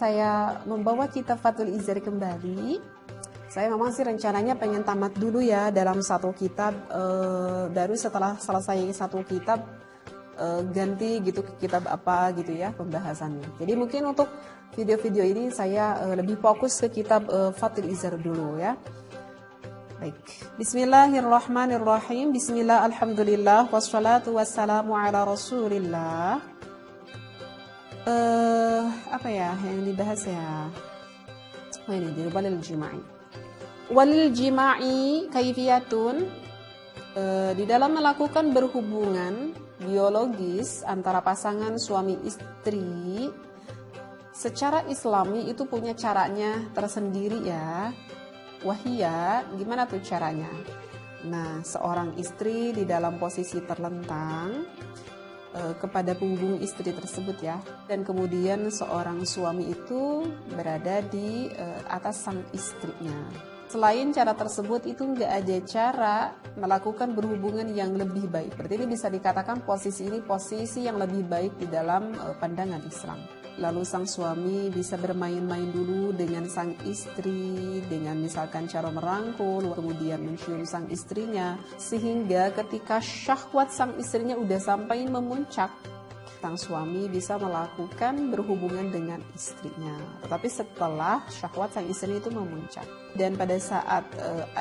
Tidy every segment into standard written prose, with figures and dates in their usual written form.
saya membawa kitab Fathul Izar kembali, saya memang sih rencananya pengen tamat dulu ya dalam satu kitab, baru setelah selesai satu kitab ganti gitu ke kitab apa gitu ya pembahasannya. Jadi mungkin untuk video-video ini saya lebih fokus ke kitab Fathul Izar dulu ya. Baik, bismillahirrahmanirrahim. Bismillah, alhamdulillah, wassalatu wassalamu ala rasulillah. Apa ya yang dibahas ya? Oh ini di walil jima'i. Walil jima'i kaifiyatun, di dalam melakukan berhubungan biologis antara pasangan suami istri secara islami itu punya caranya tersendiri ya. Wahia, gimana tuh caranya? Nah, seorang istri di dalam posisi terlentang kepada punggung istri tersebut ya, dan kemudian seorang suami itu berada di atas sang istrinya. Selain cara tersebut itu nggak ada cara melakukan berhubungan yang lebih baik. Berarti ini bisa dikatakan posisi ini posisi yang lebih baik di dalam pandangan Islam. Lalu sang suami bisa bermain-main dulu dengan sang istri, dengan misalkan cara merangkul, kemudian mencium sang istrinya, sehingga ketika syahwat sang istrinya udah sampai memuncak, sang suami bisa melakukan berhubungan dengan istrinya. Tetapi setelah syahwat sang istri itu memuncak, dan pada saat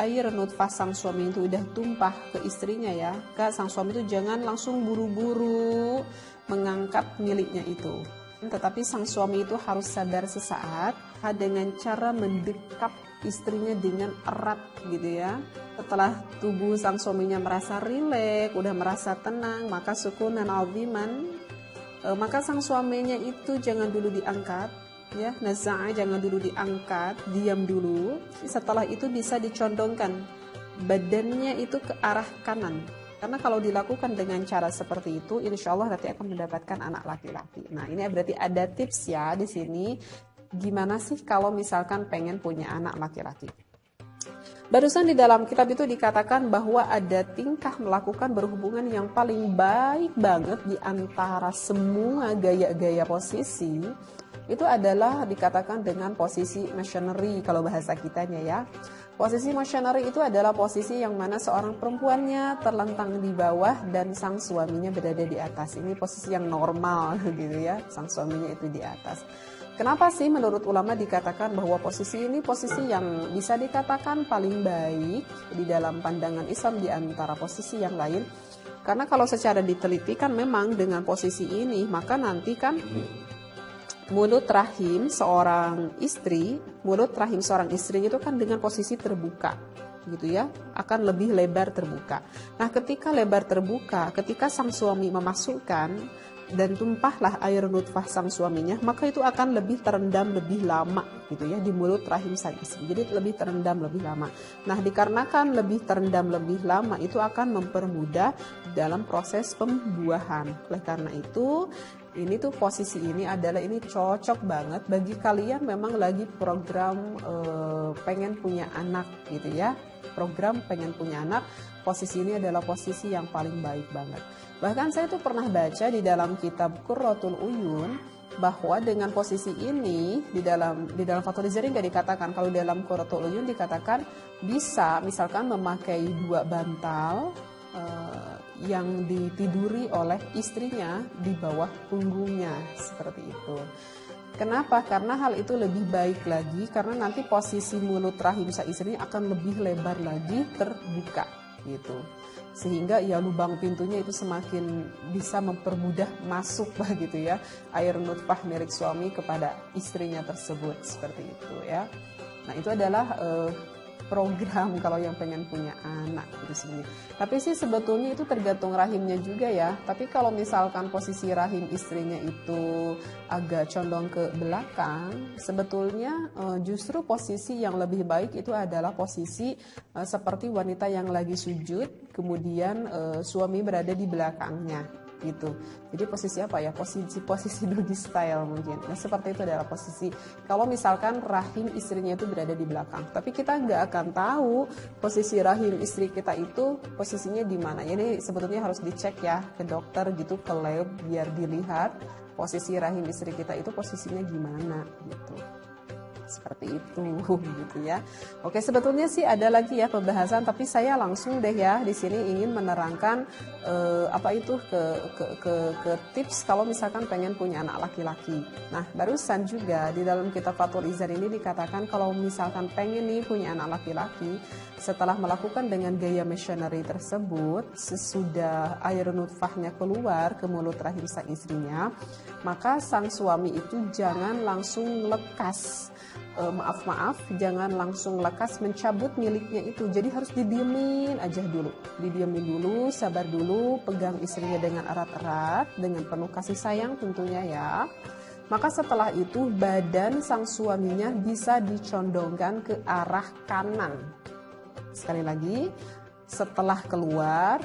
air nutfah sang suami itu udah tumpah ke istrinya ya, sang suami itu jangan langsung buru-buru mengangkat miliknya itu. Tetapi sang suami itu harus sadar sesaat dengan cara mendekap istrinya dengan erat gitu ya. Setelah tubuh sang suaminya merasa rileks, udah merasa tenang, maka sukunan aziman, maka sang suaminya itu jangan dulu diangkat ya, naza'a jangan dulu diangkat, diam dulu. Setelah itu bisa dicondongkan badannya itu ke arah kanan. Karena kalau dilakukan dengan cara seperti itu, insya Allah nanti akan mendapatkan anak laki-laki. Nah, ini berarti ada tips ya di sini. Gimana sih kalau misalkan pengen punya anak laki-laki? Barusan di dalam kitab itu dikatakan bahwa ada tingkah melakukan berhubungan yang paling baik banget di antara semua gaya-gaya posisi. Itu adalah dikatakan dengan posisi missionary kalau bahasa kitanya ya. Posisi missionary itu adalah posisi yang mana seorang perempuannya terlentang di bawah dan sang suaminya berada di atas. Ini posisi yang normal gitu ya, sang suaminya itu di atas. Kenapa sih menurut ulama dikatakan bahwa posisi ini posisi yang bisa dikatakan paling baik di dalam pandangan Islam di antara posisi yang lain? Karena kalau secara diteliti kan memang dengan posisi ini maka nanti kan mulut rahim seorang istri itu kan dengan posisi terbuka gitu ya, akan lebih lebar terbuka. Nah, ketika lebar terbuka, ketika sang suami memasukkan dan tumpahlah air nutfah sang suaminya, maka itu akan lebih terendam lebih lama gitu ya di mulut rahim sang istri. Jadi lebih terendam lebih lama. Nah, dikarenakan lebih terendam lebih lama itu akan mempermudah dalam proses pembuahan. Oleh karena itu, ini tuh posisi ini adalah ini cocok banget bagi kalian memang lagi program pengen punya anak gitu ya. Program pengen punya anak, posisi ini adalah posisi yang paling baik banget. Bahkan saya tuh pernah baca di dalam kitab Qurratul Uyun bahwa dengan posisi ini di dalam Fathul Izar nggak dikatakan, kalau dalam Qurratul Uyun dikatakan bisa misalkan memakai 2 bantal yang ditiduri oleh istrinya di bawah punggungnya seperti itu. Kenapa? Karena hal itu lebih baik lagi karena nanti posisi mulut rahim sang istri akan lebih lebar lagi terbuka gitu. Sehingga ya lubang pintunya itu semakin bisa mempermudah masuk begitu ya air nutfah milik suami kepada istrinya tersebut seperti itu ya. Nah, itu adalah program kalau yang pengen punya anak gitu sini. Tapi sih sebetulnya itu tergantung rahimnya juga ya. Tapi kalau misalkan posisi rahim istrinya itu agak condong ke belakang, sebetulnya justru posisi yang lebih baik itu adalah posisi seperti wanita yang lagi sujud, kemudian suami berada di belakangnya. Gitu. Jadi posisi apa ya? Posisi doggy style mungkin. Nah, seperti itu adalah posisi kalau misalkan rahim istrinya itu berada di belakang. Tapi kita nggak akan tahu posisi rahim istri kita itu posisinya di mana. Jadi sebetulnya harus dicek ya ke dokter gitu, ke lab biar dilihat posisi rahim istri kita itu posisinya gimana gitu. seperti itu gitu ya. Oke, sebetulnya sih ada lagi ya pembahasan, tapi saya langsung deh ya di sini ingin menerangkan ke tips kalau misalkan pengen punya anak laki-laki. Nah, barusan juga di dalam kitab Fathul Izar ini dikatakan kalau misalkan pengen nih punya anak laki-laki, setelah melakukan dengan gaya missionary tersebut, sesudah air nutfahnya keluar ke mulut rahim sang istrinya, maka sang suami itu jangan langsung lekas jangan langsung lekas mencabut miliknya itu. Jadi harus didiemin aja dulu, sabar dulu, pegang istrinya dengan erat-erat, dengan penuh kasih sayang tentunya ya. Maka setelah itu badan sang suaminya bisa dicondongkan ke arah kanan. Sekali lagi, setelah keluar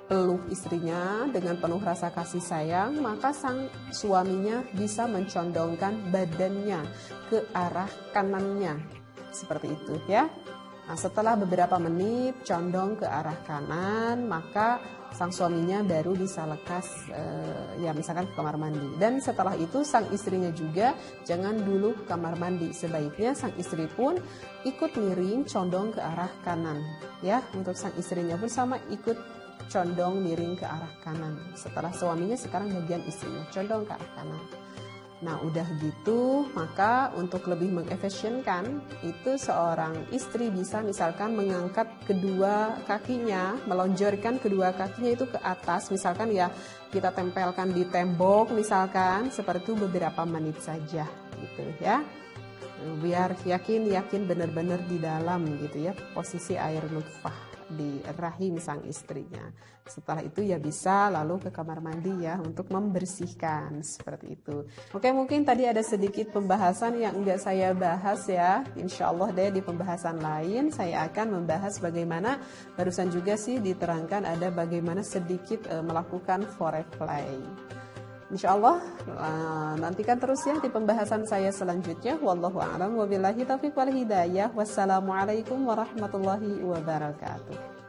peluk istrinya dengan penuh rasa kasih sayang, maka sang suaminya bisa mencondongkan badannya ke arah kanannya. Seperti itu ya. Nah, setelah beberapa menit condong ke arah kanan, maka sang suaminya baru bisa lekas ya misalkan ke kamar mandi. Dan setelah itu sang istrinya juga jangan dulu ke kamar mandi. Sebaiknya sang istri pun ikut miring condong ke arah kanan. Ya, untuk sang istrinya pun sama ikut condong miring ke arah kanan. Setelah suaminya, sekarang bagian istrinya condong ke arah kanan. Nah, udah gitu, maka untuk lebih mengefisienkan itu seorang istri bisa misalkan mengangkat kedua kakinya, melonjorkan kedua kakinya itu ke atas, misalkan ya kita tempelkan di tembok misalkan, seperti itu beberapa menit saja gitu ya. Biar yakin benar-benar di dalam gitu ya posisi air nutfah di rahim sang istrinya. Setelah itu ya bisa lalu ke kamar mandi ya untuk membersihkan seperti itu. Oke, mungkin tadi ada sedikit pembahasan yang enggak saya bahas ya. Insya Allah deh di pembahasan lain saya akan membahas bagaimana, barusan juga sih diterangkan ada bagaimana sedikit melakukan foreplay. Insya Allah nantikan terus ya di pembahasan saya selanjutnya. Wallahu a'lam wabillahi taufiq wal hidayah. Wassalamualaikum warahmatullahi wabarakatuh.